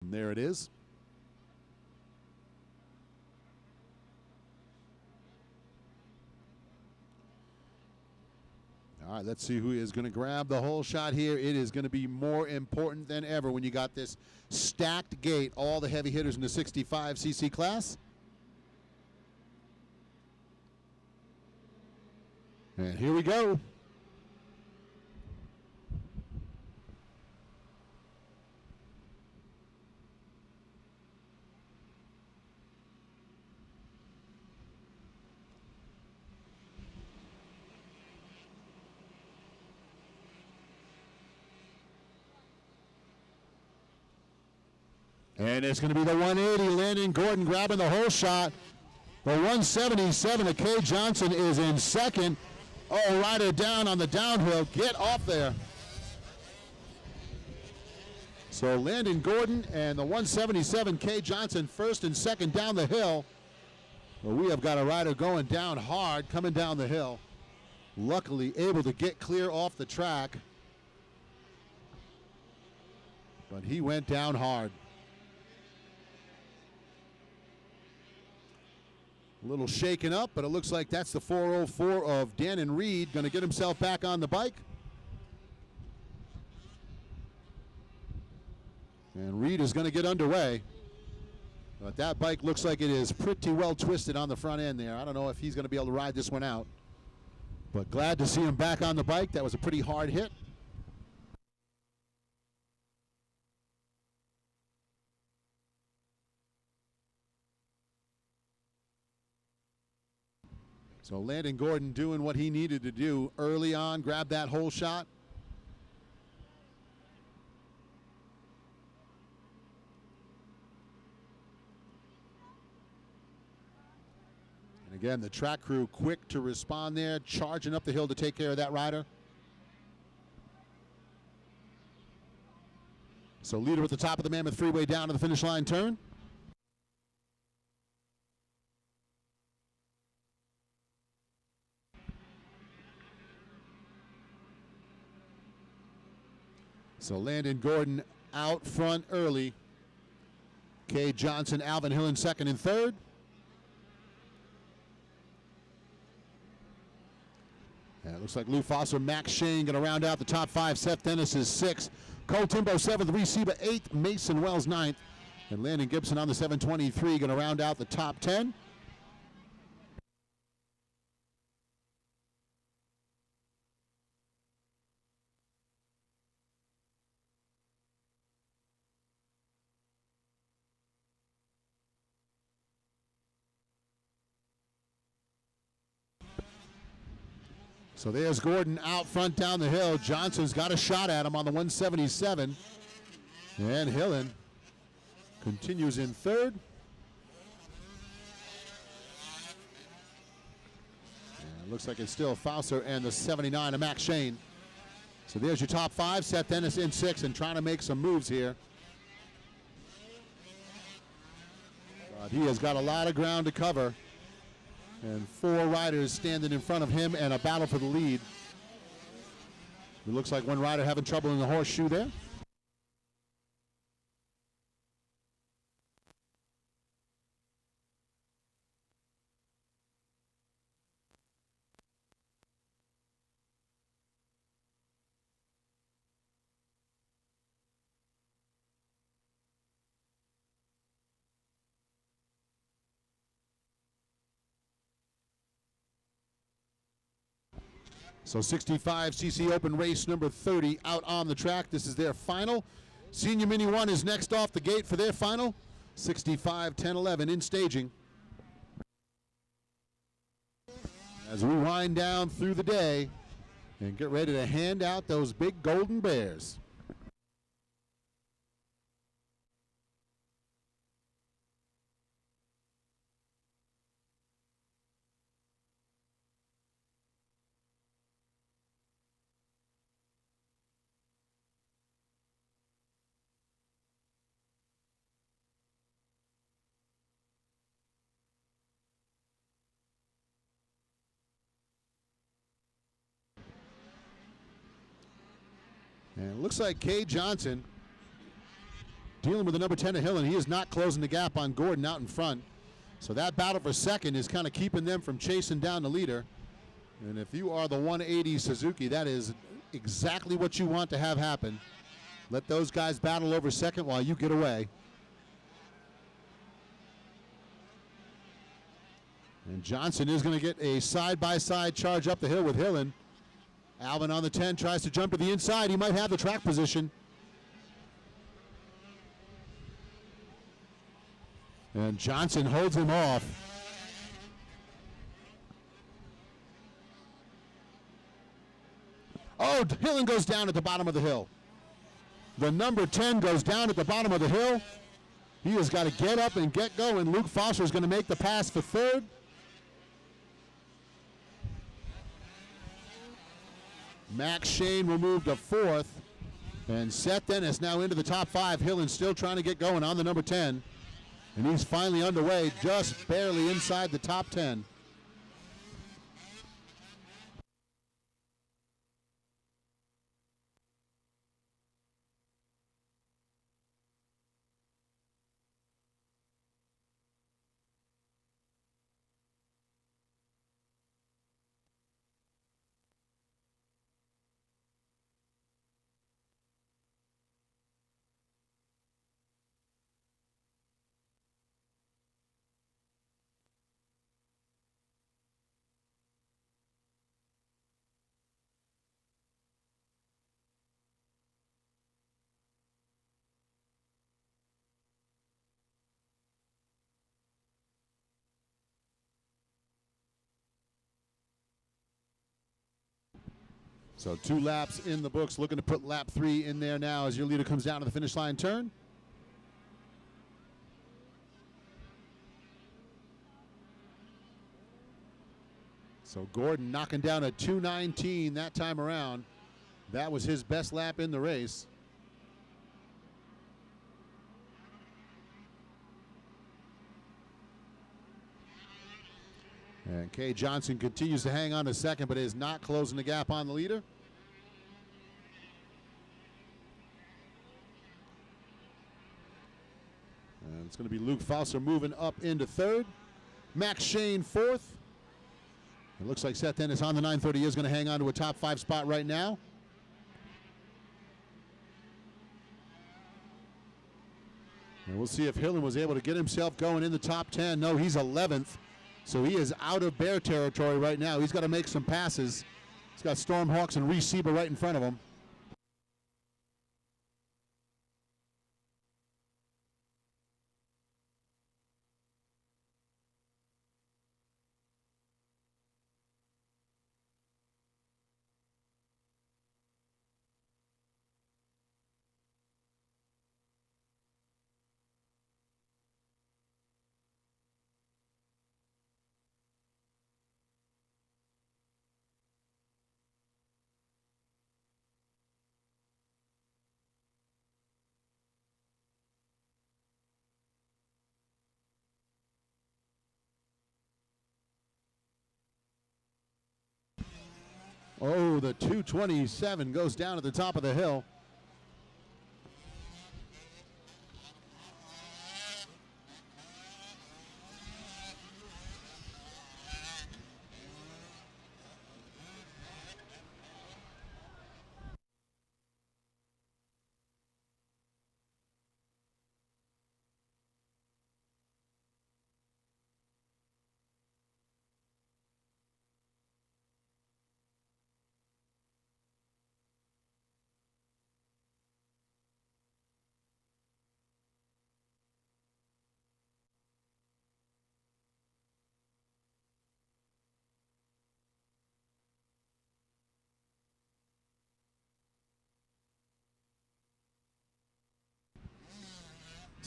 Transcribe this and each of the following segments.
And there it is. All right, let's see who is going to grab the whole shot here. It is going to be more important than ever when you got this stacked gate, all the heavy hitters in the 65cc class. And here we go. And it's going to be the 180, Landon Gordon grabbing the whole shot. The 177 of Kay Johnson is in second. Oh, rider down on the downhill. Get off there. So Landon Gordon and the 177 Kay Johnson first and second down the hill. Well, we have got a rider going down hard, coming down the hill. Luckily able to get clear off the track. But he went down hard. A little shaken up, but it looks like that's the 404 of Dannon Reed, going to get himself back on the bike. And Reed is going to get underway. But that bike looks like it is pretty well twisted on the front end there. I don't know if he's going to be able to ride this one out. But glad to see him back on the bike. That was a pretty hard hit. So Landon Gordon doing what he needed to do early on, grab that whole shot. And again, the track crew quick to respond there, charging up the hill to take care of that rider. So leader at the top of the Mammoth Freeway down to the finish line turn. So Landon Gordon out front early. Kay Johnson, Alvin Hill in second and third. And it looks like Lou Foster, Max Shane going to round out the top five. Seth Dennis is sixth. Cole Timbo seventh. Reese Seba eighth. Mason Wells ninth. And Landon Gibson on the 723 going to round out the top 10. So there's Gordon out front down the hill. Johnson's got a shot at him on the 177. And Hillen continues in third. And it looks like it's still Fauser and the 79 of Max Shane. So there's your top five. Seth Dennis in sixth and trying to make some moves here. But he has got a lot of ground to cover. And four riders standing in front of him and a battle for the lead. It looks like one rider having trouble in the horseshoe there. So 65cc Open race number 30 out on the track. This is their final. Senior Mini 1 is next off the gate for their final. 65, 10, 11 in staging. As we wind down through the day and get ready to hand out those big golden bears. And it looks like Kay Johnson dealing with the number 10 of Hill, and he is not closing the gap on Gordon out in front. So that battle for second is kind of keeping them from chasing down the leader. And if you are the 180 Suzuki, that is exactly what you want to have happen. Let those guys battle over second while you get away. And Johnson is going to get a side-by-side charge up the hill with Hillen. Alvin on the 10 tries to jump to the inside. He might have the track position. And Johnson holds him off. Oh, Hillen goes down at the bottom of the hill. The number 10 goes down at the bottom of the hill. He has got to get up and get going. Luke Foster is going to make the pass for third. Max Shane will move to fourth. And Seth Dennis now into the top five. Hillen still trying to get going on the number 10. And he's finally underway, just barely inside the top 10. So 2 laps in the books, looking to put lap 3 in there now as your leader comes down to the finish line turn. So Gordon knocking down a 2:19 that time around. That was his best lap in the race. And Kay Johnson continues to hang on to second, but is not closing the gap on the leader. And it's going to be Luke Foster moving up into third. Max Shane fourth. It looks like Seth Dennis on the 930 is going to hang on to a top 5 spot right now. And we'll see if Hillen was able to get himself going in the top 10. No, he's 11th. So he is out of bear territory right now. He's got to make some passes. He's got Stormhawks and Reese Sieber right in front of him. Oh, the 227 goes down at the top of the hill.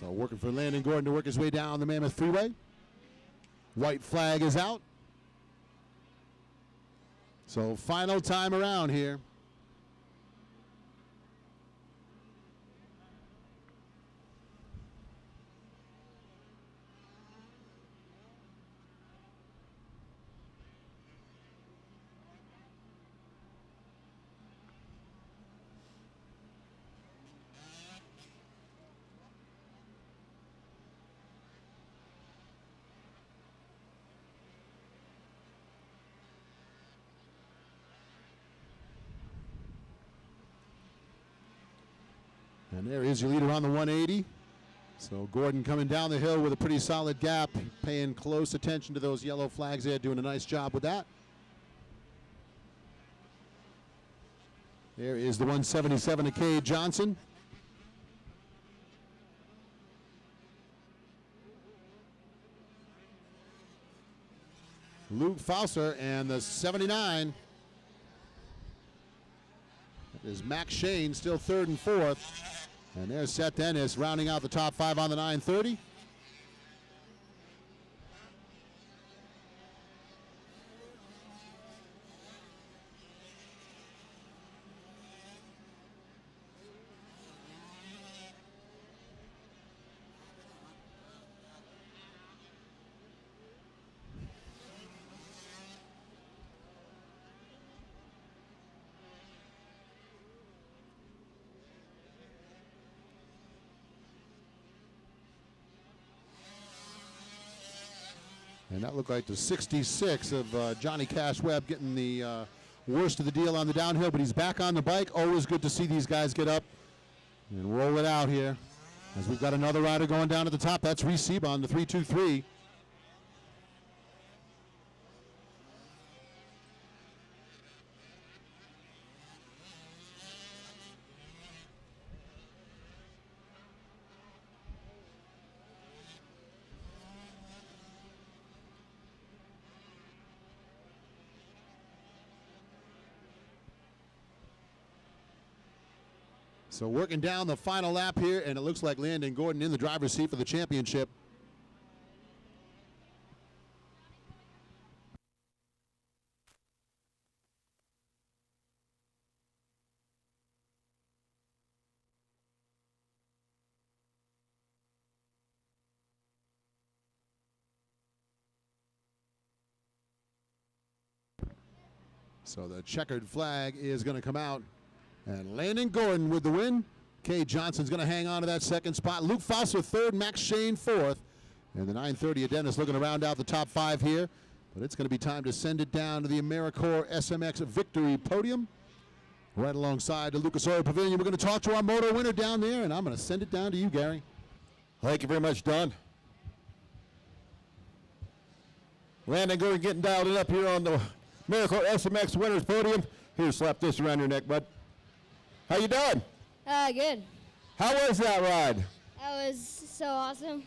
So working for Landon Gordon to work his way down the Mammoth Freeway. White flag is out. So final time around here. And there is your leader on the 180. So Gordon coming down the hill with a pretty solid gap, paying close attention to those yellow flags there, doing a nice job with that. There is the 177 of Cade Johnson. Luke Fauser and the 79. That is Max Shane, still third and fourth. And there's Seth Dennis rounding out the top five on the 930. And that looked like the 66 of Johnny Cash Webb getting the worst of the deal on the downhill, but he's back on the bike. Always good to see these guys get up and roll it out here. As we've got another rider going down to the top. That's Reese Seabon, the 323. So working down the final lap here, and it looks like Landon Gordon in the driver's seat for the championship. So the checkered flag is going to come out. And Landon Gordon with the win. Cade Johnson's going to hang on to that second spot. Luke Fauser third, Max Shane fourth. And the 930 of Dennis looking to round out the top five here. But it's going to be time to send it down to the AmeriCorps SMX victory podium. Right alongside the Lucas Oil Pavilion. We're going to talk to our moto winner down there, and I'm going to send it down to you, Gary. Thank you very much, Don. Landon Gordon getting dialed in up here on the AmeriCorps SMX winners podium. Here, slap this around your neck, bud. How you doing? Good. How was that ride? That was so awesome.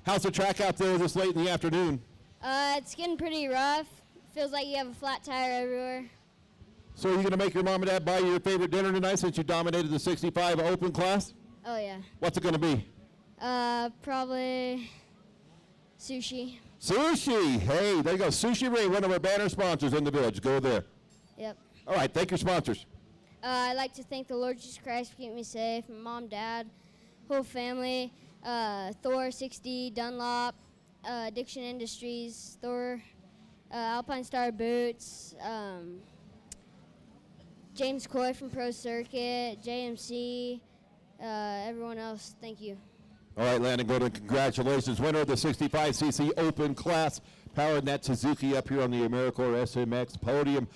How's the track out there this late in the afternoon? It's getting pretty rough. Feels like you have a flat tire everywhere. So are you going to make your mom and dad buy you your favorite dinner tonight since you dominated the 65 open class? Oh, yeah. What's it going to be? Probably sushi. Sushi. Hey, there you go. Sushi Ring, one of our banner sponsors in the village. Go there. Yep. All right, thank your sponsors. I'd like to thank the Lord Jesus Christ for keeping me safe, my mom, dad, whole family, Thor 60, Dunlop, Addiction Industries, Thor, Alpine Star Boots, James Coy from Pro Circuit, JMC, everyone else, thank you. All right, Landon Gordon, congratulations. Winner of the 65cc open class, powering that Suzuki up here on the AmeriCorps SMX podium.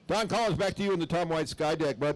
Don Collins, back to you in the Tom White Sky Deck, bud.